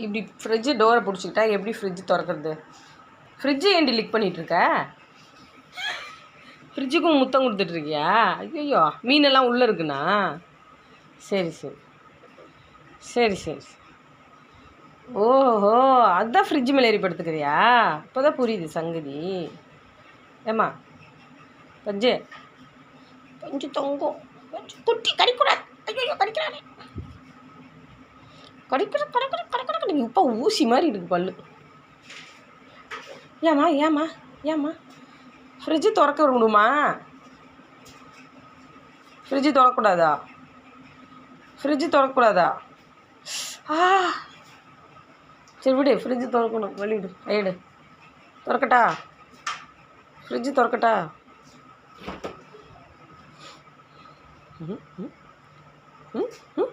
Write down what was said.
இப்படி ஃப்ரிட்ஜு டோரை பிடிச்சிக்கிட்டா எப்படி ஃப்ரிட்ஜு திறக்கிறது? ஃப்ரிட்ஜு ஏன்டி லிக் பண்ணிகிட்ருக்க? ஃப்ரிட்ஜுக்கும் முத்தம் கொடுத்துட்ருக்கியா? ஐயோ, மீனெல்லாம் உள்ளே இருக்குண்ணா. சரி சரி சரி சரி. ஓஹோ, அதுதான் ஃப்ரிட்ஜு மேலே ஏறி படுத்துக்கிறியா? இப்போ தான் புரியுது சங்கதி. ஏம்மா பஞ்சு, பஞ்சு தொங்கும். பஞ்சு குட்டி கடிக்கூடாது. ஐயோ கடிக்கிறானே, கடிக்கிற இப்போ ஊசி மாதிரி இருக்குது பல்லு. ஏம்மா ஃப்ரிட்ஜு திறக்க விடணுமா? ஃப்ரிட்ஜு திறக்கக்கூடாதா? ஃப்ரிட்ஜு திறக்கக்கூடாதா? சரி விடு, ஃப்ரிட்ஜு திறக்கணும். வெளியிடு, ஐடு திறக்கட்டா? ஃப்ரிட்ஜு திறக்கட்டா? ம் ம் ம் ம்